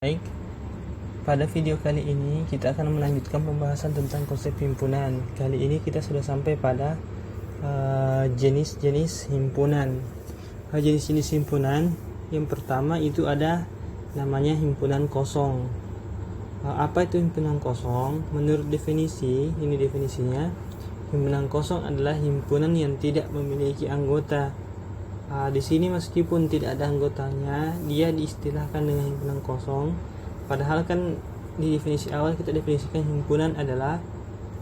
Baik, pada video kali ini kita akan melanjutkan pembahasan tentang konsep himpunan. Kali ini kita sudah sampai pada jenis-jenis himpunan. Jenis-jenis himpunan yang pertama itu ada namanya himpunan kosong. Apa itu himpunan kosong? Menurut definisi, ini definisinya, himpunan kosong adalah himpunan yang tidak memiliki anggota. Di sini meskipun tidak ada anggotanya, dia diistilahkan dengan himpunan kosong. Padahal kan di definisi awal kita definisikan himpunan adalah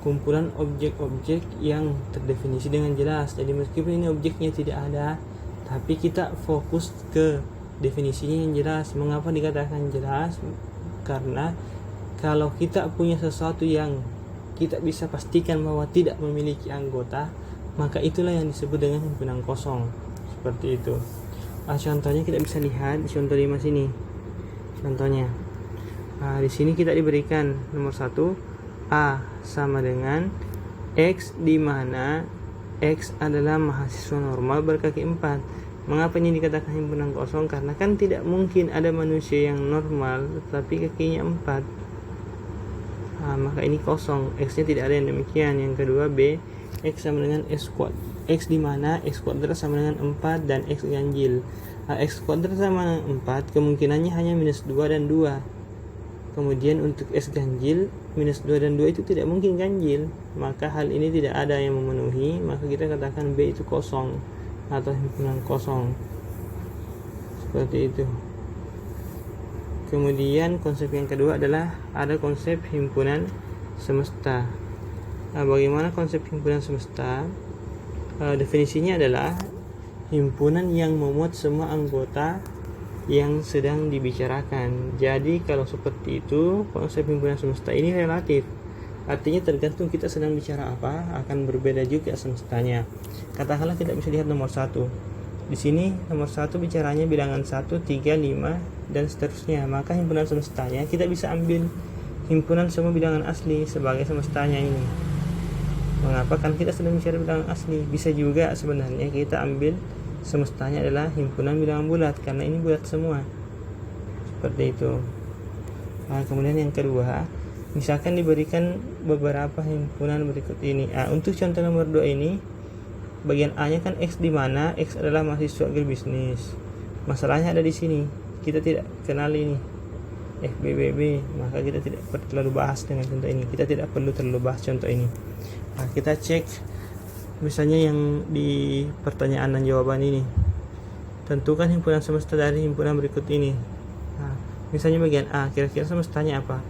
kumpulan objek-objek yang terdefinisi dengan jelas. Jadi meskipun ini objeknya tidak ada, tapi kita fokus ke definisinya yang jelas. Mengapa dikatakan jelas? Karena kalau kita punya sesuatu yang kita bisa pastikan bahwa tidak memiliki anggota, maka itulah yang disebut dengan himpunan kosong. Seperti itu. Contohnya kita bisa lihat di contoh 5 sini. Contohnya, di sini kita diberikan nomor 1, A sama dengan X, di mana X adalah mahasiswa normal berkaki 4. Mengapa ini dikatakan himpunan kosong? Karena kan tidak mungkin ada manusia yang normal tetapi kakinya 4. Maka ini kosong, X-nya tidak ada yang demikian. Yang kedua, B, X sama dengan X kuadrat. X di mana X kuadrat sama dengan 4 dan X ganjil. X kuadrat sama dengan 4 kemungkinannya hanya minus 2 dan 2. Kemudian untuk X ganjil, minus 2 dan 2 itu tidak mungkin ganjil. Maka hal ini tidak ada yang memenuhi, maka kita katakan B itu kosong atau himpunan kosong. Seperti itu. Kemudian konsep yang kedua adalah ada konsep himpunan semesta. Bagaimana konsep himpunan semesta? Definisinya adalah himpunan yang memuat semua anggota yang sedang dibicarakan. Jadi kalau seperti itu, konsep himpunan semesta ini relatif. Artinya tergantung kita sedang bicara apa, akan berbeda juga semestanya. Katakanlah kita bisa lihat nomor 1. Di sini nomor 1 bicaranya bilangan 1, 3, 5 dan seterusnya. Maka himpunan semestanya kita bisa ambil himpunan semua bilangan asli sebagai semestanya ini. Mengapa? Kan kita sedang bicara bilangan asli. Bisa juga sebenarnya kita ambil semestanya adalah himpunan bilangan bulat, karena ini bulat semua. Seperti itu. Kemudian yang kedua, misalkan diberikan beberapa himpunan berikut ini. Untuk contoh nomor 2 ini, bagian A nya kan X, di mana X adalah mahasiswa agribisnis. Masalahnya ada di sini, kita tidak kenal ini FBBB, maka kita tidak perlu terlalu bahas dengan contoh ini. Kita tidak perlu terlalu bahas contoh ini. Kita cek misalnya yang di pertanyaan dan jawaban ini. Tentukan himpunan semesta dari himpunan berikut ini. Misalnya bagian A, kira-kira semestanya apa?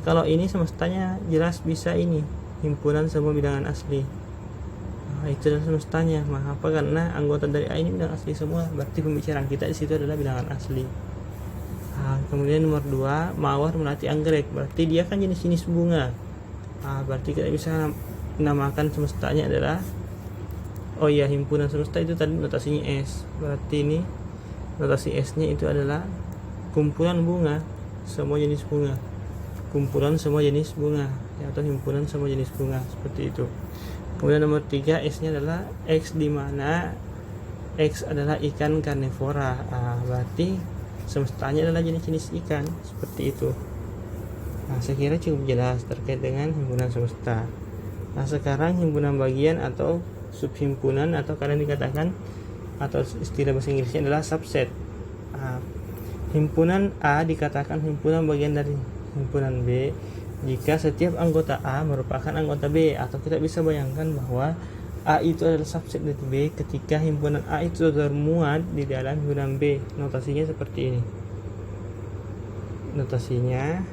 Kalau ini semestanya jelas bisa ini, himpunan semua bilangan asli. Itu adalah semestanya. Mengapa? Karena anggota dari A ini bilangan asli semua. Berarti pembicaraan kita di situ adalah bilangan asli. Kemudian nomor 2, mawar melati anggrek. Berarti dia kan jenis-jenis bunga. Berarti kita bisa namakan semestanya adalah, himpunan semesta itu tadi notasinya S. Berarti ini notasi S-nya itu adalah kumpulan bunga, semua jenis bunga. Kumpulan semua jenis bunga, atau himpunan semua jenis bunga, seperti itu. Kemudian nomor 3, S-nya adalah X, di mana X adalah ikan karnivora. Berarti semestanya adalah jenis-jenis ikan, seperti itu. Saya kira cukup jelas terkait dengan himpunan semesta. Sekarang himpunan bagian atau subhimpunan, atau kadang dikatakan, atau istilah bahasa Inggrisnya adalah subset. Himpunan A dikatakan himpunan bagian dari himpunan B jika setiap anggota A merupakan anggota B, atau kita bisa bayangkan bahwa A itu adalah subset dari B ketika himpunan A itu termuat di dalam himpunan B. Notasinya seperti ini. Notasinya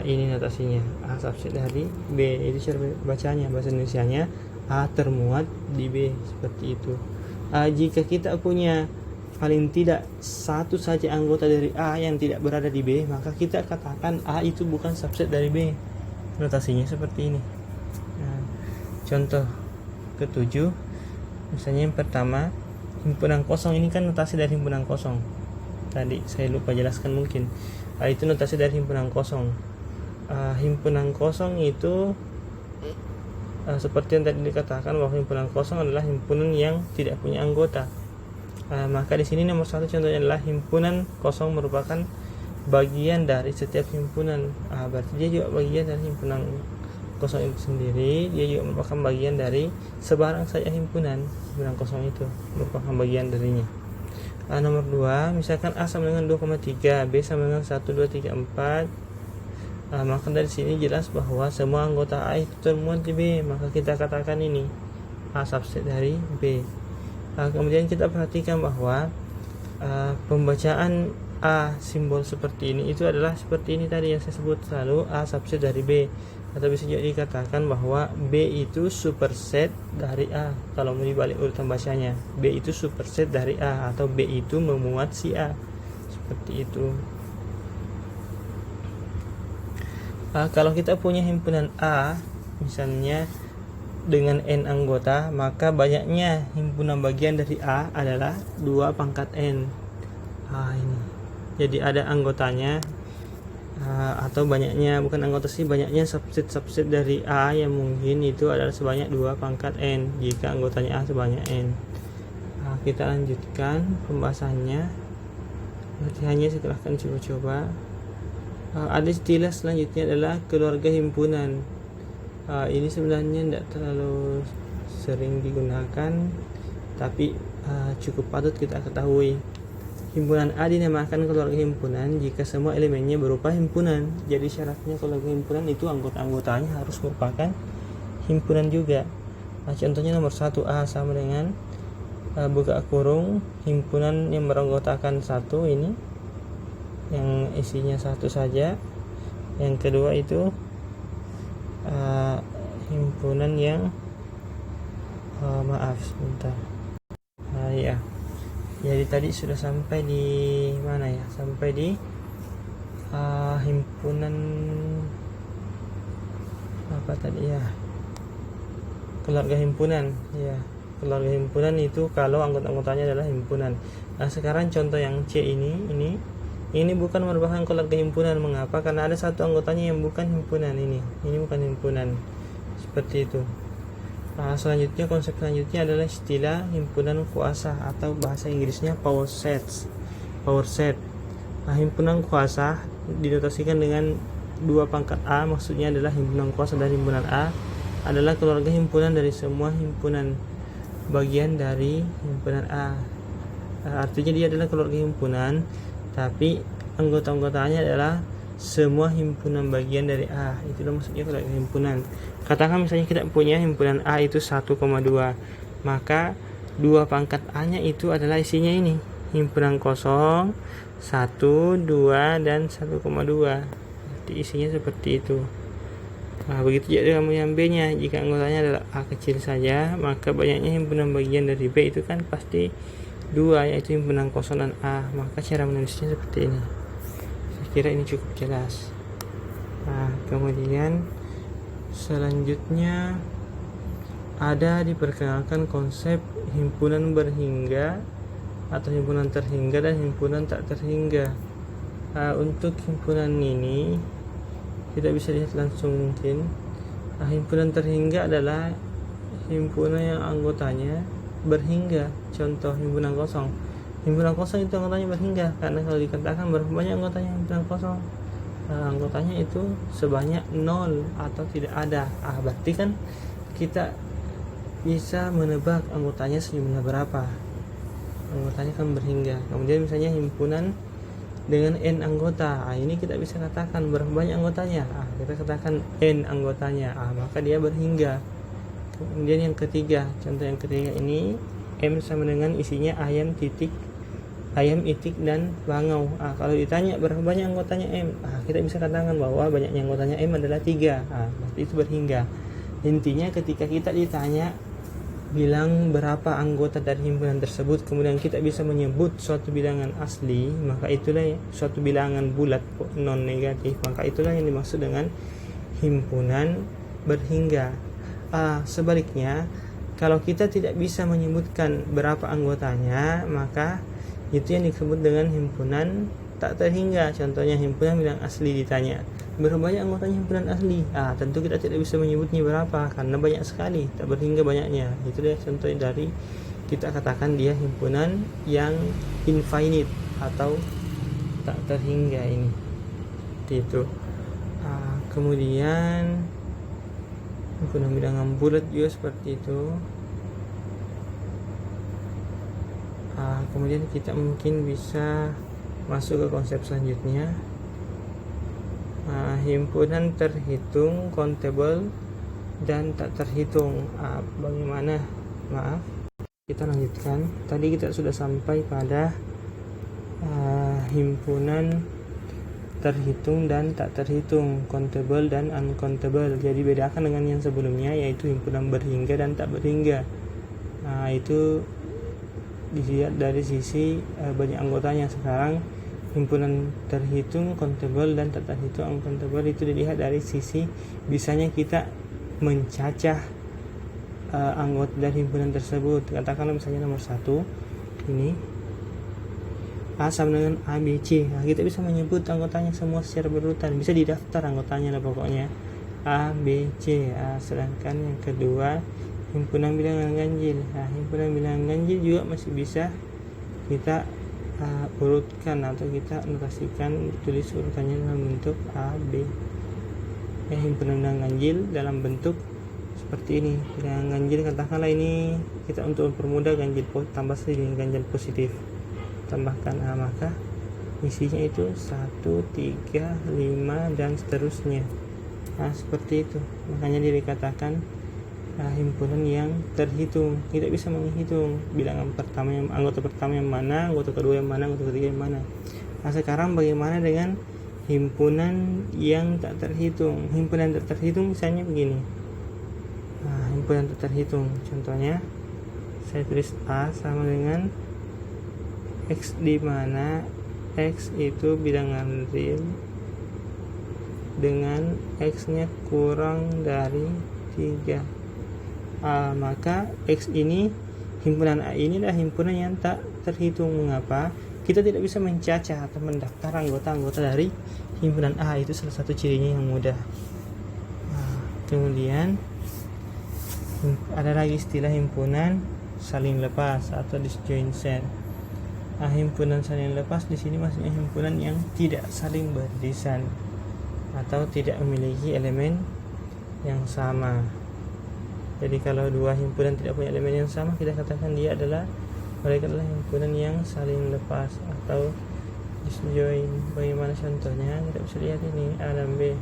ini notasinya A subset dari B. Itu cara bacanya, bahasa Indonesianya A termuat di B, seperti itu. Jika kita punya paling tidak satu saja anggota dari A yang tidak berada di B, maka kita katakan A itu bukan subset dari B. Notasinya seperti ini. Contoh ke-7, misalnya yang pertama, himpunan kosong. Ini kan notasi dari himpunan kosong. Tadi saya lupa jelaskan mungkin. Itu notasi dari himpunan kosong. Himpunan kosong itu seperti yang tadi dikatakan bahwa himpunan kosong adalah himpunan yang tidak punya anggota. Maka di sini nomor 1 contohnya adalah himpunan kosong merupakan bagian dari setiap himpunan. Berarti dia juga bagian dari himpunan kosong itu sendiri. Dia juga merupakan bagian dari sebarang saja himpunan kosong itu merupakan bagian darinya. Nomor 2, misalkan A sama dengan 2,3, B sama dengan 1, 2, 3, 4. Maka dari sini jelas bahwa semua anggota A itu termuat di B. Maka kita katakan ini A subset dari B. Kemudian kita perhatikan bahwa pembacaan A simbol seperti ini itu adalah seperti ini tadi yang saya sebut selalu A subset dari B, atau bisa juga dikatakan bahwa B itu superset dari A. Kalau mau dibalik urutan bacanya, B itu superset dari A, atau B itu memuat si A, seperti itu. Kalau kita punya himpunan A misalnya dengan N anggota, maka banyaknya himpunan bagian dari A adalah 2 pangkat N. Ini jadi ada anggotanya, atau banyaknya, bukan anggota sih, banyaknya subset dari A yang mungkin itu adalah sebanyak 2 pangkat N jika anggotanya A sebanyak N. Kita lanjutkan pembahasannya. Latihannya silahkan coba-coba. Ada istilah selanjutnya adalah keluarga himpunan. Ini sebenarnya tidak terlalu sering digunakan, tapi cukup patut kita ketahui. Himpunan A dinamakan keluarga himpunan jika semua elemennya berupa himpunan. Jadi syaratnya keluarga himpunan itu anggota-anggotanya harus merupakan himpunan juga. Contohnya nomor 1, A sama dengan buka kurung himpunan yang beranggotakan 1, ini yang isinya 1 saja. Yang kedua itu himpunan yang maaf sebentar. Ya. Jadi tadi sudah sampai di mana ya? Sampai di himpunan apa tadi ya? Keluarga himpunan. Ya, keluarga himpunan itu kalau anggota-anggotanya adalah himpunan. Sekarang contoh yang C ini bukan merupakan keluarga himpunan. Mengapa? Karena ada satu anggotanya yang bukan himpunan. Ini bukan himpunan. Seperti itu. Selanjutnya, konsep selanjutnya adalah istilah himpunan kuasa, atau bahasa Inggrisnya power set. Himpunan kuasa dinotasikan dengan 2 pangkat A, maksudnya adalah himpunan kuasa dari himpunan A adalah keluarga himpunan dari semua himpunan bagian dari himpunan A. Artinya dia adalah keluarga himpunan, tapi anggota-anggotanya adalah semua himpunan bagian dari A. Itulah maksudnya keluarga himpunan. Katakan misalnya kita punya himpunan A itu 1,2, maka 2 pangkat A-nya itu adalah isinya ini, himpunan kosong 1, 2, dan 1,2. Jadi isinya seperti itu. Begitu juga kamu yang B-nya. Jika anggotanya adalah A kecil saja, maka banyaknya himpunan bagian dari B itu kan pasti 2, yaitu himpunan kosong dan A. Maka cara menulisnya seperti ini. Kira ini cukup jelas. Kemudian selanjutnya ada diperkenalkan konsep himpunan berhingga atau himpunan terhingga dan himpunan tak terhingga. Untuk himpunan ini tidak bisa lihat langsung mungkin. Himpunan terhingga adalah himpunan yang anggotanya berhingga. Contoh himpunan kosong. Himpunan kosong itu anggotanya berhingga, karena kalau dikatakan berapa banyak anggotanya himpunan kosong, anggotanya itu sebanyak 0 atau tidak ada. Berarti kan kita bisa menebak anggotanya sejumlah berapa. Anggotanya kan berhingga. Kemudian misalnya himpunan dengan N anggota, ini kita bisa katakan berapa banyak anggotanya. Kita katakan N anggotanya, maka dia berhingga. Kemudian yang ketiga, contoh yang ketiga ini M sama dengan isinya ayam, itik, dan bangau. Kalau ditanya berapa banyak anggotanya M, kita bisa katakan bahwa banyaknya anggotanya M adalah 3. Berarti itu berhingga. Intinya ketika kita ditanya bilang berapa anggota dari himpunan tersebut, kemudian kita bisa menyebut suatu bilangan asli, maka itulah suatu bilangan bulat non negatif, maka itulah yang dimaksud dengan himpunan berhingga. Sebaliknya, kalau kita tidak bisa menyebutkan berapa anggotanya, maka itu yang disebut dengan himpunan tak terhingga. Contohnya himpunan bilang asli ditanya berapa banyak anggotanya himpunan asli, tentu kita tidak bisa menyebutnya berapa karena banyak sekali, tak berhingga banyaknya. Itu dia contoh dari kita katakan dia himpunan yang infinite atau tak terhingga ini. Seperti itu. Kemudian himpunan bilangan bulat juga seperti itu. Kemudian kita mungkin bisa masuk ke konsep selanjutnya, himpunan terhitung, countable, dan tak terhitung. Bagaimana? Maaf, kita lanjutkan. Tadi kita sudah sampai pada himpunan terhitung dan tak terhitung, countable dan uncountable. Jadi bedakan dengan yang sebelumnya, yaitu himpunan berhingga dan tak berhingga. Itu dilihat dari sisi banyak anggotanya. Sekarang himpunan terhitung, countable, dan tak terhitung, uncountable, itu dilihat dari sisi bisanya kita mencacah anggota dari himpunan tersebut. Katakanlah misalnya nomor 1 ini A sama dengan A, B, C. Kita bisa menyebut anggotanya semua secara berurutan, bisa didaftar anggotanya lah pokoknya A, B, C. Sedangkan yang kedua himpunan bilangan ganjil. Himpunan bilangan ganjil juga masih bisa kita urutkan atau kita notasikan, tulis urutannya dalam bentuk A, B. Himpunan bilangan ganjil dalam bentuk seperti ini. Bilangan ganjil, katakanlah ini kita untuk mempermudah ganjil tambah dengan ganjil positif, tambahkan A, maka isinya itu 1, 3, 5 dan seterusnya. Seperti itu. Makanya dikatakan himpunan yang terhitung. Kita bisa menghitung bilangan pertama, anggota pertama yang mana, anggota kedua yang mana, anggota ketiga yang mana. Sekarang bagaimana dengan himpunan yang tak terhitung? Himpunan tak terhitung misalnya begini. Himpunan tak terhitung, contohnya saya tulis A sama dengan X, di mana X itu bilangan real dengan X-nya kurang dari 3. Maka X ini, himpunan A ini adalah himpunan yang tak terhitung. Mengapa? Kita tidak bisa mencacah atau mendaftar anggota-anggota dari himpunan A. Itu salah satu cirinya yang mudah. Kemudian ada lagi istilah himpunan saling lepas atau disjoint set. Himpunan saling lepas di sini maksudnya himpunan yang tidak saling beririsan atau tidak memiliki elemen yang sama. Jadi kalau dua himpunan tidak punya elemen yang sama, kita katakan mereka adalah himpunan yang saling lepas atau disjoint. Bagaimana contohnya? Kita bisa lihat ini A dan B.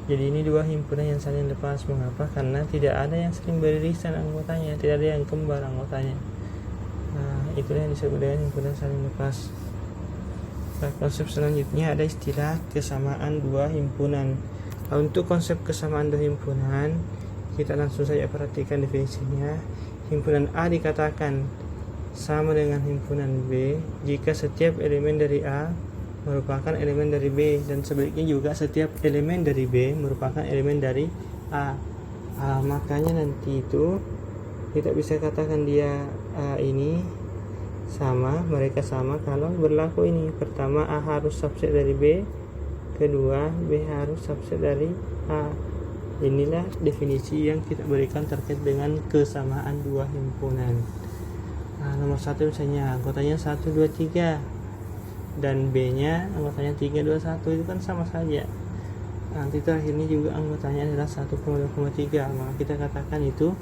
Jadi ini dua himpunan yang saling lepas. Mengapa? Karena tidak ada yang saling beririsan anggotanya, tidak ada yang kembar anggotanya. Itulah yang disebut dengan himpunan saling lepas. Konsep selanjutnya ada istilah kesamaan dua himpunan. Untuk konsep kesamaan dua himpunan, kita langsung saja perhatikan definisinya. Himpunan A dikatakan sama dengan himpunan B jika setiap elemen dari A merupakan elemen dari B, dan sebaliknya juga setiap elemen dari B merupakan elemen dari A. Makanya nanti itu kita bisa katakan dia ini sama, mereka sama kalau berlaku ini. Pertama, A harus subset dari B, kedua B harus subset dari A. Inilah definisi yang kita berikan terkait dengan kesamaan dua himpunan. Nomor 1 misalnya anggotanya 1, 2, 3 dan B nya anggotanya 3, 2, 1, itu kan sama saja. Nanti terakhir ini juga anggotanya adalah 1, 2,3. Maka kita katakan itu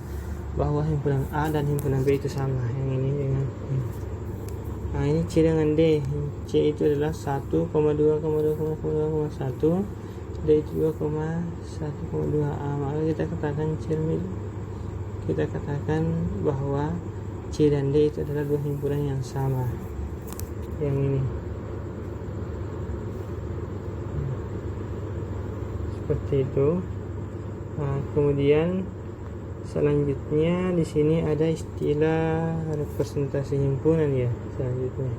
bahwa himpunan A dan himpunan B itu sama. Yang ini dengan ini. Ini C dengan D. C itu adalah 1,2,2,1, D itu 2,1,2. Maka kita katakan kita katakan bahwa C dan D itu adalah dua himpunan yang sama. Yang ini seperti itu. Kemudian selanjutnya di sini ada istilah representasi himpunan ya. Selanjutnya